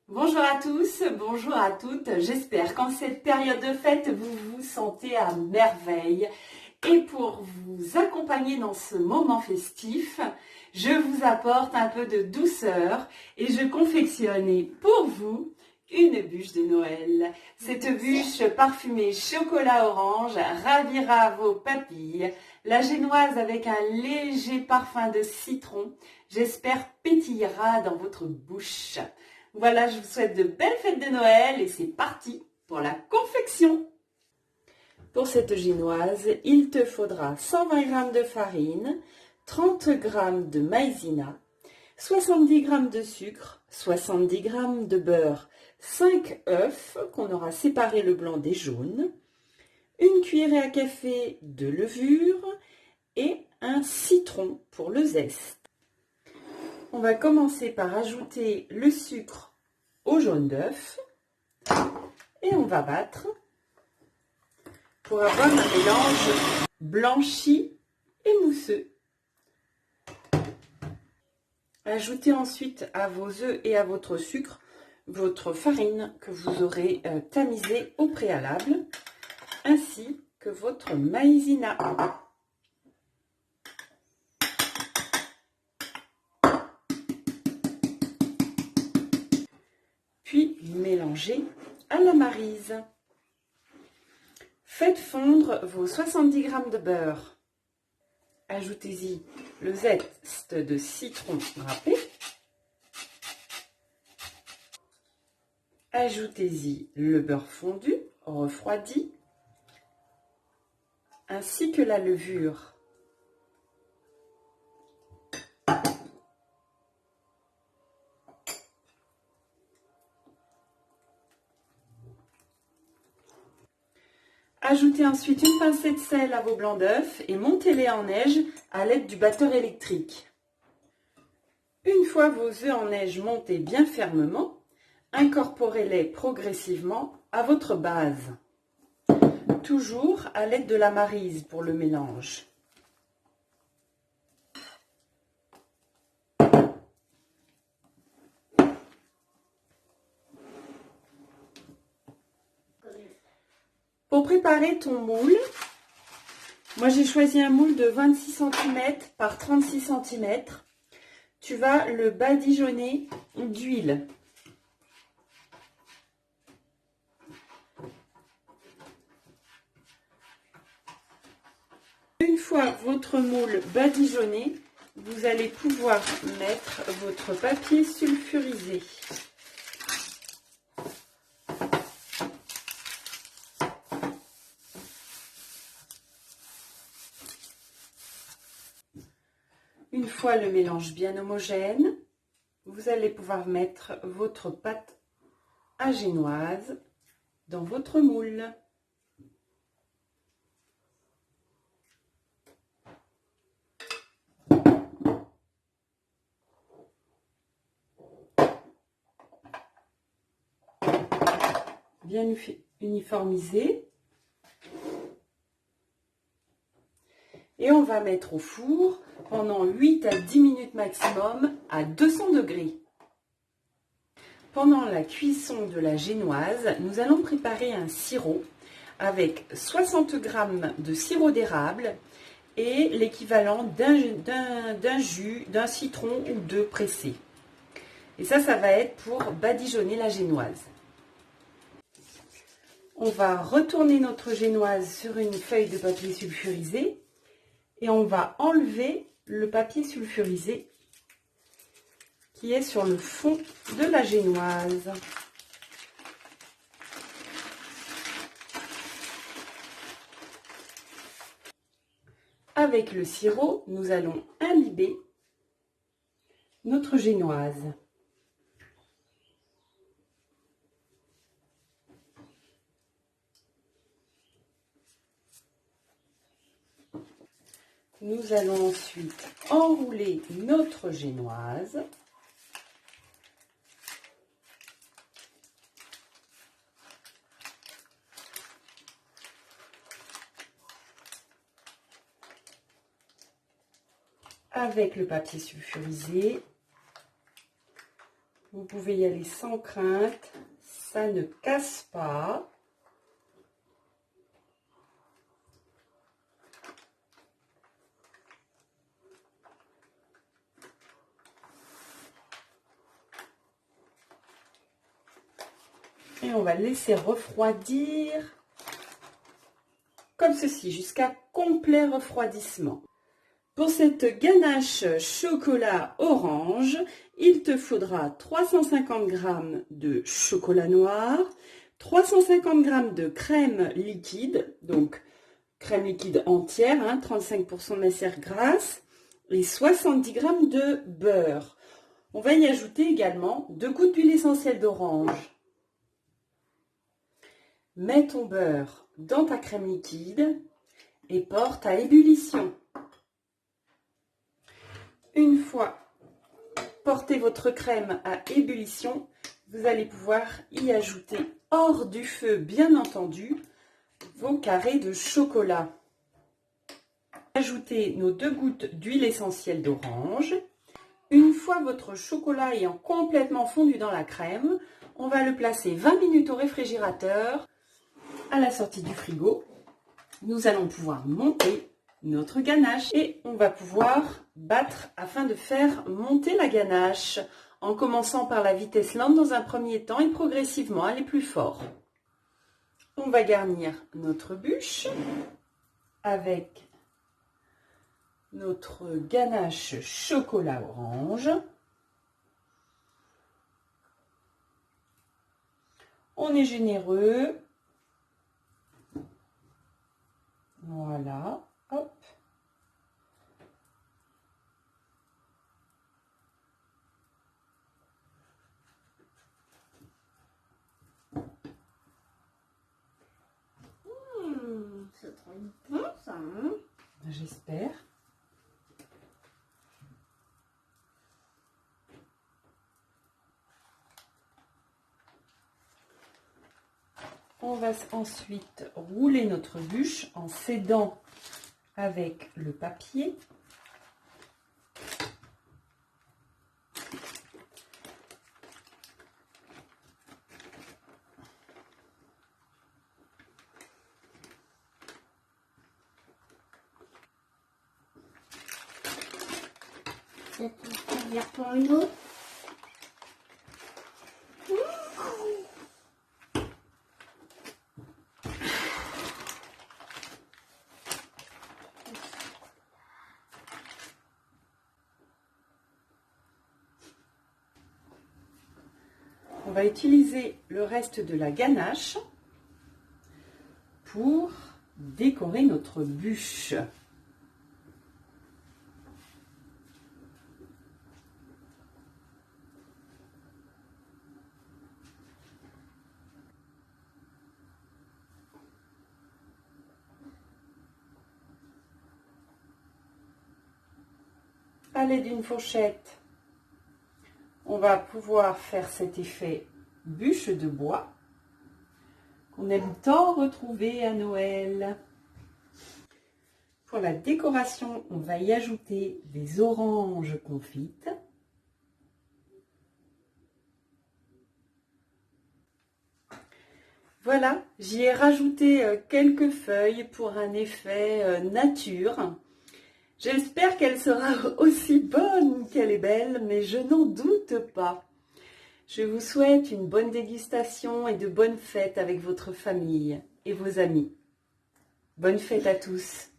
Bonjour à tous, bonjour à toutes. J'espère qu'en cette période de fête, vous vous sentez à merveille. Et pour vous accompagner dans ce moment festif, je vous apporte un peu de douceur et je confectionne pour vous une bûche de Noël. Cette bûche parfumée chocolat orange ravira vos papilles. La génoise avec un léger parfum de citron, j'espère pétillera dans votre bouche. Voilà, je vous souhaite de belles fêtes de Noël et c'est parti pour la confection. Pour cette génoise, il te faudra 120 g de farine, 30 g de maïzena, 70 g de sucre, 70 g de beurre, 5 œufs qu'on aura séparé le blanc des jaunes, une cuillerée à café de levure et un citron pour le zeste. On va commencer par ajouter le sucre au jaune d'œuf et on va battre pour avoir un mélange blanchi et mousseux. Ajoutez ensuite à vos œufs et à votre sucre votre farine que vous aurez tamisée au préalable, ainsi que votre maïzena. Puis mélangez à la maryse. Faites fondre vos 70 g de beurre. Ajoutez-y le zeste de citron râpé. Ajoutez-y le beurre fondu, refroidi, ainsi que la levure. Ajoutez ensuite une pincée de sel à vos blancs d'œufs et montez-les en neige à l'aide du batteur électrique. Une fois vos œufs en neige montés bien fermement, incorporez-les progressivement à votre base, toujours à l'aide de la maryse pour le mélange. Pour préparer ton moule, moi j'ai choisi un moule de 26 cm par 36 cm. Tu vas le badigeonner d'huile. Une fois votre moule badigeonné, vous allez pouvoir mettre votre papier sulfurisé. Une fois le mélange bien homogène, vous allez pouvoir mettre votre pâte à génoise dans votre moule. Bien uniformiser. Et on va mettre au four pendant 8 à 10 minutes maximum à 200 degrés. Pendant la cuisson de la génoise, nous allons préparer un sirop avec 60 g de sirop d'érable et l'équivalent d'un jus, d'un citron ou deux pressés. Et ça va être pour badigeonner la génoise. On va retourner notre génoise sur une feuille de papier sulfurisé et on va enlever le papier sulfurisé qui est sur le fond de la génoise. Avec le sirop, nous allons imbiber notre génoise. Nous allons ensuite enrouler notre génoise. Avec le papier sulfurisé, Vous pouvez y aller sans crainte, ça ne casse pas. Et on va le laisser refroidir comme ceci, jusqu'à complet refroidissement. Pour cette ganache chocolat orange, il te faudra 350 g de chocolat noir, 350 g de crème liquide, donc crème liquide entière, 35% de matière grasse, et 70 g de beurre. On va y ajouter également 2 gouttes d'huile essentielle d'orange. Mets ton beurre dans ta crème liquide et porte à ébullition. Une fois porté votre crème à ébullition, vous allez pouvoir y ajouter, hors du feu bien entendu, vos carrés de chocolat. Ajoutez nos 2 gouttes d'huile essentielle d'orange. Une fois votre chocolat ayant complètement fondu dans la crème, on va le placer 20 minutes au réfrigérateur. À la sortie du frigo, nous allons pouvoir monter notre ganache et on va pouvoir battre afin de faire monter la ganache en commençant par la vitesse lente dans un premier temps et progressivement aller plus fort. On va garnir notre bûche avec notre ganache chocolat orange. On est généreux. Voilà, hop. C'est trop bon ça, hein? J'espère. On va ensuite rouler notre bûche en s'aidant avec le papier. Ça peut servir pour une autre. On va utiliser le reste de la ganache pour décorer notre bûche. À l'aide d'une fourchette, on va pouvoir faire cet effet bûche de bois qu'on aime tant retrouver à Noël. Pour la décoration, on va y ajouter des oranges confites. Voilà, j'y ai rajouté quelques feuilles pour un effet nature. J'espère qu'elle sera aussi bonne qu'elle est belle, mais je n'en doute pas. Je vous souhaite une bonne dégustation et de bonnes fêtes avec votre famille et vos amis. Bonne fête à tous!